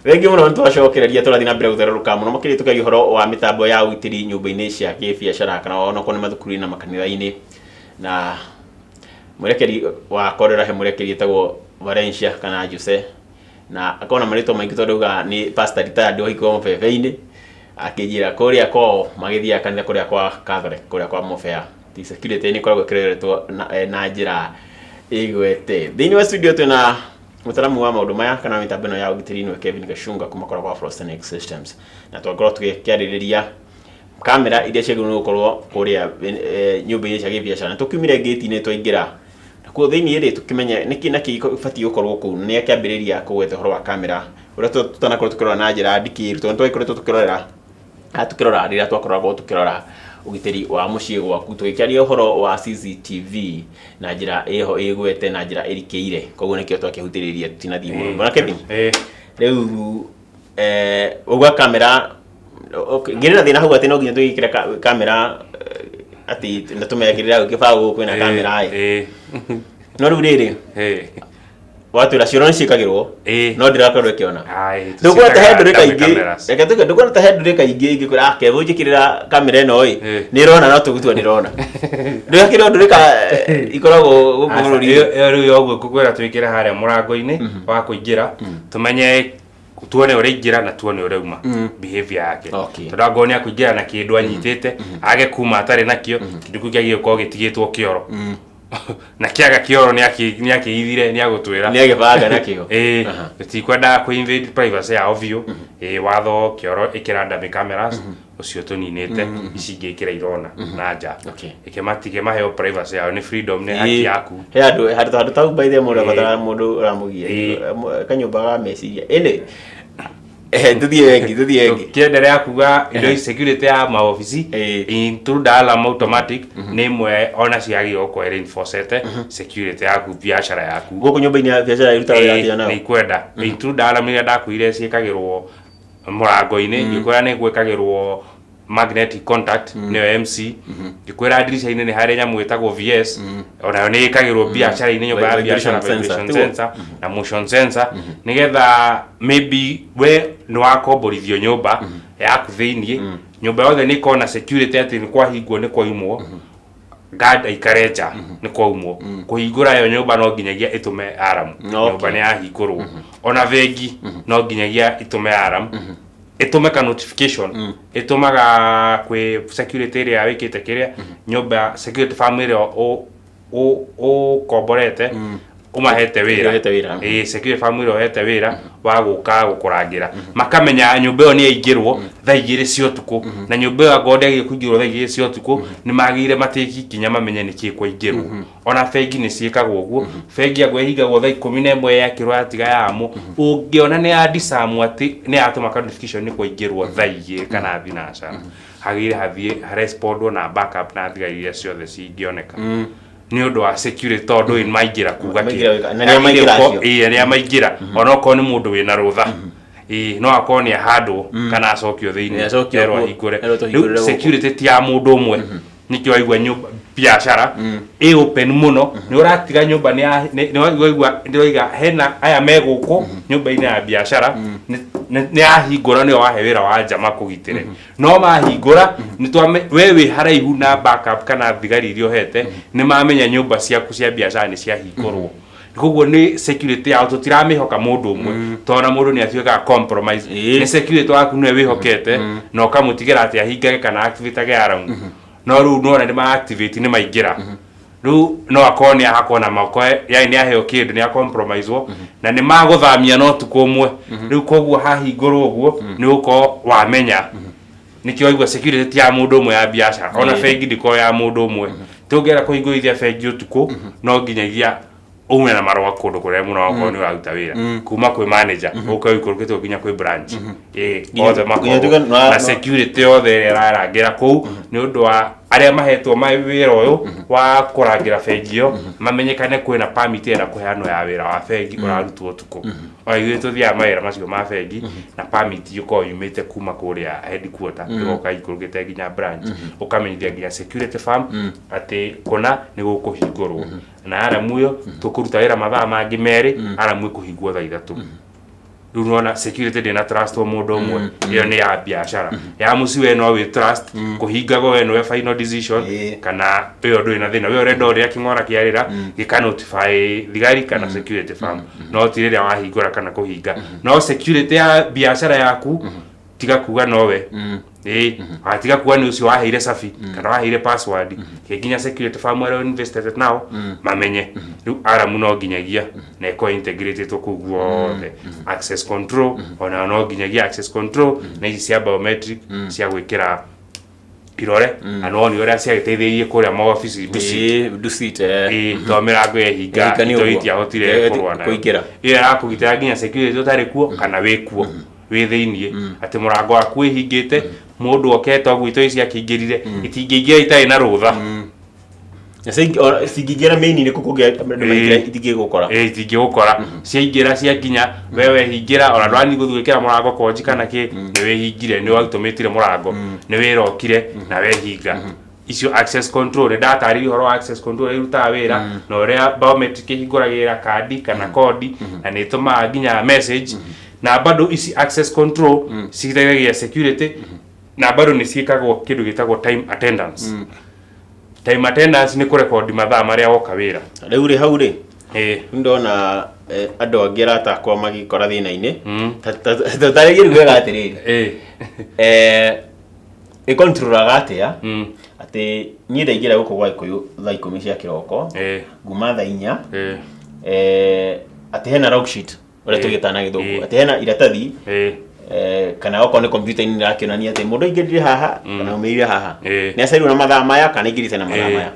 Wengi muno ntwacokereria turathi na mbere gutherũka muno makĩria tukaria ũhoro wa mĩtambo ya ũgitĩri nyũmba-inĩ cia kĩbiacara kana ona kwa nĩ mathukuru-inĩ na makanitha-inĩ, na mũrekeri wa korera he mũrekeri etagwo Valencia kana Jose, na akona marĩtwa maingĩ tondũ auga nĩ pastor retired oikwo mabebe-inĩ akĩnjĩra kũrĩa kwao magĩthiaga kanitha kũrĩa kwa Catholic kũrĩa kwa Mobea ti security nĩ koragwo ĩkĩreretwo na njĩra ĩgwete. Thĩinĩ wa studio twĩna mũtaramu wa maũndũ maya kana mĩtambo ĩno ya ũgitĩri nĩwe Kevin Gachunga kuma kwa Frostenex Systems, na twakorwo tũkĩarĩrĩria kamera iria ciagĩrĩirwo gũkorwo kũrĩa nyũmba-inĩ cia kĩbiacara, na tũkiumire gate-inĩ twaingĩra nakuo thĩinĩ rĩ tũkĩmenya nĩkĩ nakĩ ũbatiĩ gũkorwo kũu nĩ akĩambĩrĩria kũgweta ũhoro wa kamera ũrĩa tũtanakorwo tũkĩrora na njĩra ndikĩru tondũ twagĩkoretwo tũkĩrora rĩrĩa twakoragwo tũkĩrora ũgitĩri wa mũciĩ gwaku tũgĩkĩaria ũhoro wa CCTV na njĩra ĩho ĩgwete na njĩra ĩrikĩire, koguo nĩkĩo twakĩhutĩrĩria tutinathiĩ mũno. Mbona Kevin, rĩu ũgwa kamera ngĩrĩra thĩna hau atĩ no nginya tũgĩkĩre kamera atĩ natũmekĩrĩra gũkĩbagwo kwĩna kamera no rĩu rĩrĩ watwĩra cioro nĩciĩkagĩrwo no ndĩrakorwo ĩkĩona ndũkuona ta hendũrĩ kaingĩ reke tuge ndũkuona ta hendũrĩ kaingĩ ingĩkwĩra Kevo njĩkĩrĩra kamera ĩno nĩĩrona no tũgũtua ndĩrona ndũgakĩrĩ ũndũ rĩka ikoragwo gũkũ bũrũri-inĩ rĩu ũguo ngũkwĩra twĩkĩre harĩa mũrango-inĩ wa kũingĩra tũmenye tuone ũrĩa ingĩra na tuone ũrĩa uma behavior yake tondũ angorwo nĩ akũingĩra na kĩndũ anyitĩte age kuma atarĩ nakĩo kĩndũ kĩu kĩagĩrĩirwo gũkorwo gĩtigĩtwo kĩoro na kĩaga kĩoro nĩ akĩithire nĩ agũtwĩra nĩ agĩbanga nakĩo tũtikwendaga kũ invade privacy ya ovyo watho kĩoro ĩkĩranda cameras ũcio tũninĩte ici ingĩkĩra irona na nja ĩkĩmatige maheo privacy yao nĩ freedom nĩ haki yaku he handũ tau by the mũndũ abatara mũndũ ũramũgia kanyũmba ga meciria ĩnĩ tuthiĩ wengi kĩenderea kuga indo ici security ya maobici intruder alarm automatic nĩ imwe ona ciagĩrĩirwo gũkorwo reinforcete security yaku biacara yaku gũkũ nyũmba-inĩ ya biacara ĩrutaga wĩra atĩa nao nĩikwenda intruder alarm iria ndakwĩrire ciĩkagĩrwo mũrango-inĩ ngĩkwĩra nĩ gwĩkagĩrwo magnetic contact nĩyo MC ngĩkwĩra ndirica-inĩ nĩ harĩ nyamũ ĩtagwo VS onayo nĩ ĩkagĩrwo biacara-inĩ nyũmba ya biacara vibration sensor na motion sensor nĩgetha maybe we nĩ wakomborithio nyũmba yaku thĩiniĩ nyũmba yothe nĩ ĩkorwo na security atĩ nĩ kwahingwo nĩ kwaumwo guard aikare nja nĩ kwaumwo kũhingũra yo nyũmba no nginyagia ĩtũme alarm nyũmba nĩ yahingũrwo ona vengi no nginyagia ĩtũme alarm ĩtũmeka notification ĩtũmaga kwĩ security ĩrĩa wĩkĩte kĩrĩa nyũmba security family ũkomborete umahete wĩra security family ũhete wĩra wa gũka gũkũrangĩra makamenya nyũmba ĩyo nĩ yaingĩrwo thaa 2 cia ũtukũ na nyũmba ĩyo angorwo ndĩagĩrĩirwo kũingĩrwo thaa 2 cia ũtukũ nĩ magĩrĩire matĩki kinya mamenye nĩkĩĩ kwaingĩrwo ona bengi nĩ ciĩkagwo ũguo bengi angorwo ĩhingagwo thaa 11 yakĩrwo yatiga yamũ ũngĩona nĩ yandisamu atĩ nĩ yatũma notification nĩ kwaingĩrwo thaa 2 kana thinacara hagĩrĩire hathiĩ harespondwo na backup na thigari iria ciothe cingĩoneka nĩ ũndũ wa security tondũ nĩ maingĩra kuga nĩ maingĩra ona okorwo nĩ mũndũ wĩna rũtha no akorwo nĩ ahandwo kana acokio thĩinĩ erwo ahingũre rĩu security ti ya mũndũ ũmwe nĩkĩo waigua nyũmba biacara open mũno nĩ ũratiga nyũmba nĩ waigua hena aya me gũkũ nyũmba-inĩ ya biacara nĩ ahingũra nĩo wahe wĩra wa nja makũgitĩre no mahingũra we wĩ haraihu na backup kana thigari iria ũhete nĩ mamenya nyũmba ciaku cia biacara nĩ ciahingũrwo koguo nĩ security yao tũtiramĩhoka mũndũ ũmwe tondũ mũndũ nĩ atuĩkaga compromise nĩ security waku nĩwe wĩhokete na ũkamũtigĩra atĩ ahingage kana activate alarm no rĩu nona nĩ ma-activate nĩ maingĩra rĩu no akorwo nĩ ahakwo na moko yani nĩ aheo kĩndũ nĩ akompromisewo na nĩ magũthamia no tukũ ũmwe rĩu koguo hahingũrwo ũguo nĩ ũkorwo wamenya nĩkĩo waigua security ya mũndũ ũmwe ya biacara ona bengi ndĩkorwo ya mũndũ ũmwe tũngĩenda kũhingũrithia bengi ũtukũ no nginyagia ume na marũa kũndũ kũrĩa mũno wakorwo nĩ ũraruta wĩra kuma kwĩ manager ũkaikũrũkĩtwo nginya kwĩ branch othe makorwo na security yothe ĩrarangĩra kũu nĩ ũndũ wa arĩa mahetwo wĩra ũyũ wa kũrangĩra bengi ĩyo mamenyekane kwĩna permit na kũheanwo ya wĩra wa bengi ũrarutwo ũtukũ ithuĩ tũthiaga mawĩra macio ma bengi na permit ĩkoragwo yumĩte kuma kũrĩa headquarter ĩgoka ikũrũkĩte nginya branch ũkamenyithia nginya security firm atĩ kũna nĩ gũkũhingũrwo na aramu ĩyo tũkũruta wĩra mathaa mangĩ merĩ aramu ĩkũhingwo thaa 3 riu nona security ndina trust o mundu umwe iyo ni ya biashara ya muci we no we trust kuhingago we no final decision kana iyo ndo ina thina we ore ndo ria kingora kiarira gika notify thigari kana security firm no tirira wahingura kana kuhinga no security ya biashara yaku tiga kuga nowe atiga kuga ni ucio waheire safi kana waheire password kiginya security firm where invested now mamenye riu ara muno ginyagia na eko integrated to kuguothe access control ona no ginyagia access control na ici cia biometric cia gwikira irore anoni ora cia giteithĩrie kuria ma office ducite to mirango ehinga to itia hotire kurwana kuingira ira kugitira ginya security utari kuo kana wikuo withiinie ati murango waku ihingite mundu okete ogwito ici akingirire itingĩingira itarĩ na rutha singigira main ni kukugia itingĩgukora itingĩgukora ciaingira ciakinya wewe hingira ona ndwani guthwikira murango konji kana ki ni wihingire ni wautometire murango ni wirokire na wehinga icio access control ni data ari horo access control iruta wira na uria biometric hinguragira kandi kana code na ni tuma ginya message na bado isi access control citeithagia security na bado ni ciikagwo kindu gitagwo time attendance time attendance ni kurecord mathaa maria woka wira riu ri hau ri ndona andu angira ta kwa magikora thina-ini tataregiru wega atiriri controlaga atia ati ni ndaigira guko gwa ikuyu thaa 10 cia kiroko nguma thaa 4 ati hena log sheet ore tugitana githugu ati hena iratathi kana oko ni computer ni rakionania ati mundu ingirire haha kana umeire haha ni acairu na mathaa maya kana ingirite na mathaa maya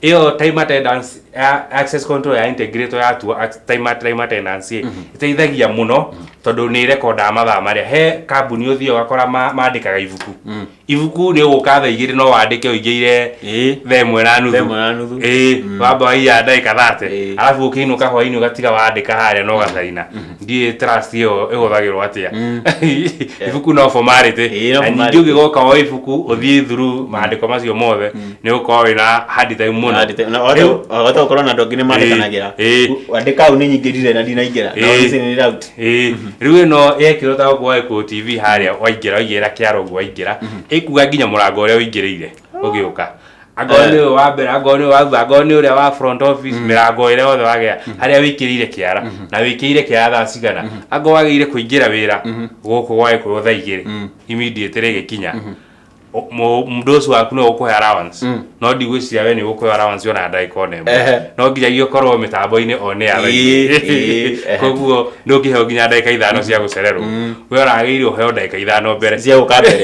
iyo time attendance access control ya integrator ya tu time attendance iteithagia muno tondu ni recorda mathaa maria he kambuni uthio gakora mandikaga ibuku ni uguka thaa igiri no wandike uingiire thaa 1:30 wamba waiya ndagika 30 alafu ukiinuka hwaini ugatiga wandika haria no gathaina ndie trust iyo ihuthagirwo atia ibuku no formality and njugi goka o ibuku uthii through maandiko macio mothe ni ukorwo wina hard time muno agata ukorwo na ndogine mandikanagira wandika uni nyingirire na ndinaingira no listen out riu no yekiro ta kwa ko TV haria waingira kiarogu waingira ikuga nginya murango uria uingirire ugiuka agoni wa mbere agoni uria wa front office mirango ire othe wagea haria wikirire kiara na wikirire kiara thaa cigana ago wagire kuingira wira guku gwa ikuru thaa igiri immediate rigikinya mdosu waku no uko allowance no digwiciria we ni uko allowance yona ndagika one no nginya ukorwo mitambo-ini one ya koguo ndukiheo nginya ndagika 5 cia gucererwo we oragirire uheo ndagika 5 mbere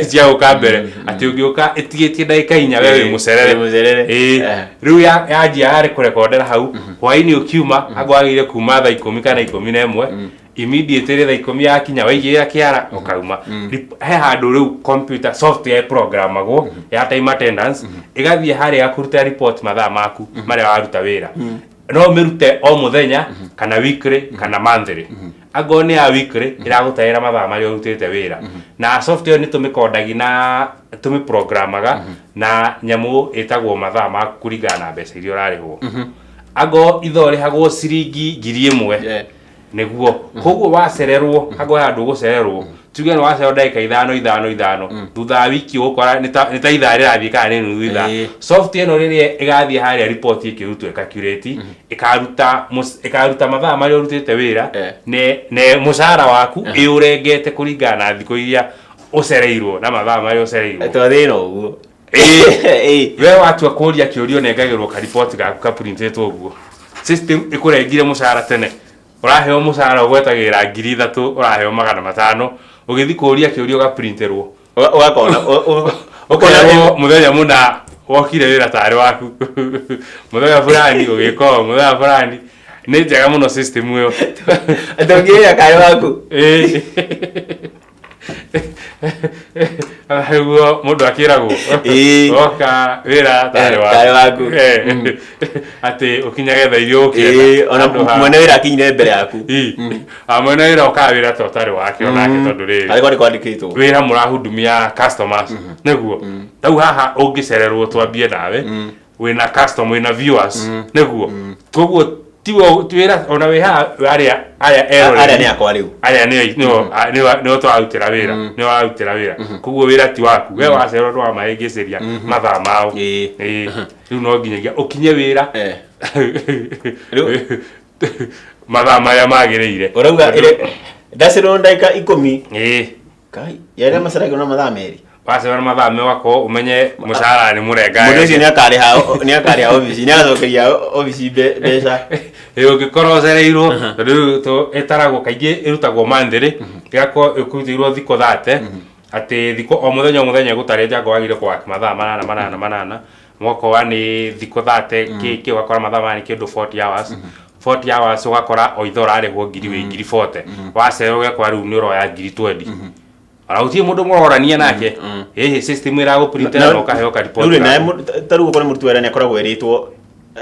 cia uka mbere ati ungiuka itigitie ndagika 4 we mucerere riu yanjia ari kurekondera hau hwaini ukiuma agwagire kuma thaa 10 kana 11 immediately thaa 10 yakinya waigira kiara ukauma he handu riu computer software programagwo ya time attendance igathie hari ya kuruta report mathaa maku maria waruta wira no mirute o muthenya kana weekly kana monthly agoni ya weekly iragutaira mathaa maria urutite wira na software ni tumikondagi na tumiprogramaga na nyamu itagwo mathaa maku kuringana na mbeca iria urarihwo ago ithori hagwo ciringi 1000 niguo koguo wacererwo hago handu gucererwo tuge no wacererwo ndagika 5 thutha wiki ukora ni ta ithaa rirathie kana ni nuthu ithaa software no riria igathie haria report ikirutwo calculate ikaruta mathaa maria urutite wira ne mushara waku iurengete kuringana na thiko iria ucereirwo na mathaa maria ucereirwo twathina uguo we watua kuria kiurio nengagirwo ka report gaku ka printed uguo system ikurengire mushara tene uraheo mushara ugwetagira 3000 uraheo 500 ugithi kuria kiurio ga printerwo ugakona muthenya muna wokire wira tari waku muthenya fulani ugiko muthenya fulani ni njega muno system iyo atongiria kari waku Ahugo mundu akiragwo oka wira tari waku ati ukinyage tha irio ukire ona mwene wira akinyire mbere yaku mwene wira ukawira to tari wake onake tondu ri ariko ni kwandikitwo wira murahudumia customers neguo tau haha ungicererwo twambie nawe wina customer wina viewers neguo koguo tiwo twira ona we ha aria ni akwa riu aria ni to autira wira ni autira wira kuguo wira ti waku we wacero ndo amaengeseria mathaa mao riu no nginyagia ukinye wira mathaa maya magiriire urauga ndacero ndaika 10 kai yale masarage na mathaa meri wase wana mathaa me wako umenye mushara ni murenga mundu ucio ni akari ha office ni athokeria office beca gikoro cereirwo tondu to etarago kaingi irutagwo mandiri gako ikutirwo thiko 30 ati thiko o muthenya gutare jango wagire kwa mathaa manana mwako wa ni thiko 30 ki wakora mathaa mani kindu 40 hours 40 hours ugakora o ithora arihwo ngiri 40 waceroge kwa riu ni roya ngiri 20 arautie mundu mororania nake system ira go printer no kaheo ka report uri nae tarugo kone murtu era ni akoragwo eritwo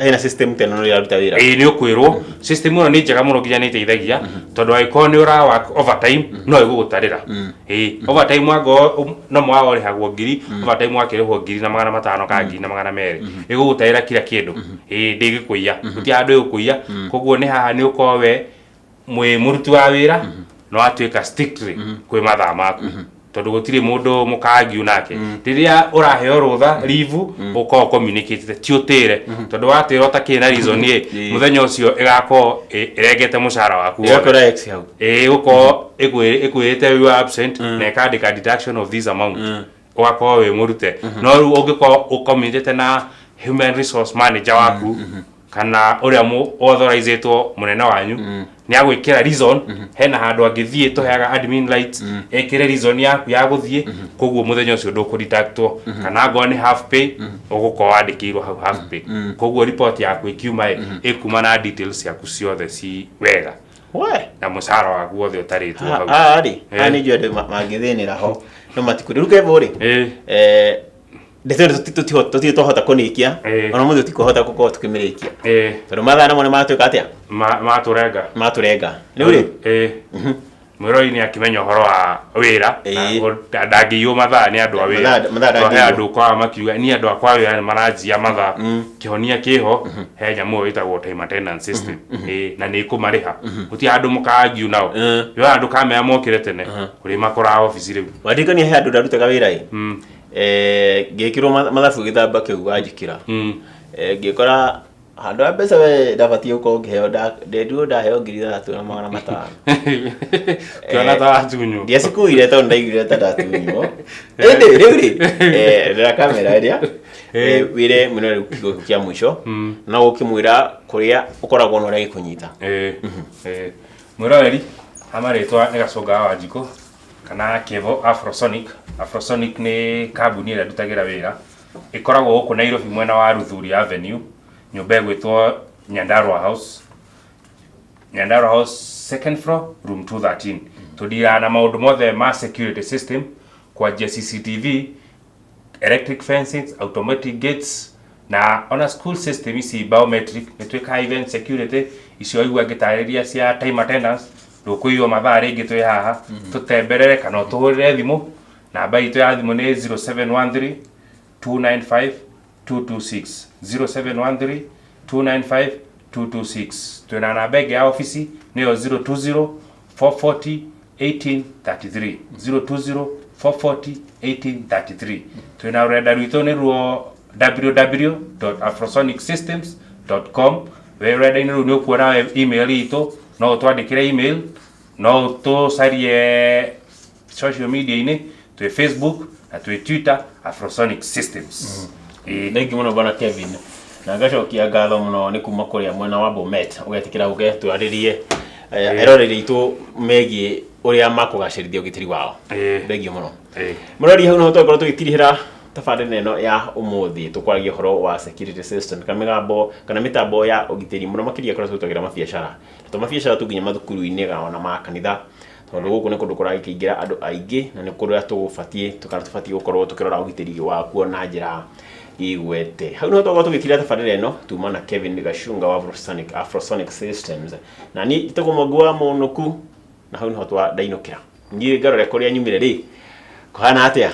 hena system teno no iraruta wira ni ukwirwo system ino ni njega muno ginya ni teithagia tondu aikoni ni ura work overtime no igugutarira overtime wago no mwa rihagwo ngiri overtime wakirihwo ngiri na 500 ka ngiri na 200 igugutarira kila kindu ndigikuya uti andu igukuya koguo ni haha ni ukowe mwe murutu wa wira no atuika strictly kwi mathaa maku tondu gutire mundu mukangi unake riria uraheo rutha leave uko communicate tiutire tondu watira utakina reason ni muthenya ucio igako iregete mushara waku yakora x hau uko ekwirite you are absent na kandika deduction of this amount ugako we murute no ru ungiko ucommunicate na human resource manager waku kana uria mu authorizetwo munene wanyu ni agwikira reason hena handu angithie toheaga admin rights ekire reason yaku ya guthie koguo muthenya ucio ndukuritactwo kana ngo ni half pay uguko wandikirwo hau half pay koguo report yaku ikiuma ikuma na details yaku ciothe ci wega we na mushara waku wothe utaritwo hau ari ani jode magithinira ho no matikuri rukevori ndetse tutihota kunikia ona muthu tikuhota gukorwo tukimirikia tondu mathaa namwe matuika atia maturenga ni uri mwiroi ni akimenya uhoro wa wira ndagiyo mathaa ni andu a wira he andu kwa makiuga ni andu akwa wira maranjia mathaa kihonia kiho he nyamu witagwo time attendance system na ni kumariha uti andu mukangiu nao yo andu kamea mokire tene kuri makora office riu wadikania he andu ndarutaga wira ngikirwo mathabu githamba kiu wajikira ngikora handu mbeca we ndabatie uko ngiheo ndenduo ndaheo 3,500 kiona ta atunyu ndia sikuire tondu ndaiguire ta ndatunyo ende riu ndira kamera iria wire muno kigo kia mwisho na ukimwira kuria ukoragwo no rai kunyita mwirori amaretwa ni gacoga wa Wanjikũ kana Kevo Afrosonic ni kambuni ira ndutagira wira ikoragwo guku Nairobi mwena wa Ruthuri Avenue nyumba gwitwo Nyandarua House second floor room 213 tudira na maundu mothe ma security system kwa CCTV electric fences automatic gates na ona school system isi biometric netweka event security icio igwa gitariria cia time attendance rukuiyo mathaa ringi twi haha tutemberere kana tuhurire thimu namba itu ya thimu ni 0713 295 226 0713 295 226 twina namba ege ya ofisi niyo 020 440 1833 020 440 1833 twina rurenda rwitũ ni ruo www.afrosonic-systems.com website-ini ru ni ukuona email itu no twandikire email no tucarie social media ini twi Facebook na twi Twitter Afrosonic Systems thank you muno bana Kevin na ngacokia ngatho muno ni kuma kuria mwena wa Bomet ugetikira ugetwaririe eroreri itu megie uria makugacirithia ugitiri wao thank you muno murori hau no twakorwo tugitirihira tafadhali neno ya umuthi tukwaragia horo wa security system kana mitambo ya ugitiri muno makiria kora tutagira mabiacara tuginya mathukuru-ini ona makanitha tondu guku ni kundu kuragikingira andu aingi na ni kuria tufatie gukorwo tukirora ugitiri wa kuona njira igwete hau no twakorwo tugikira tafadhali neno tuma na Kevin Gashunga wa Afrosonic Systems na ni tugumogwa munuku na hau no twa dainukira ngi garore kuria nyumire ri kohana atia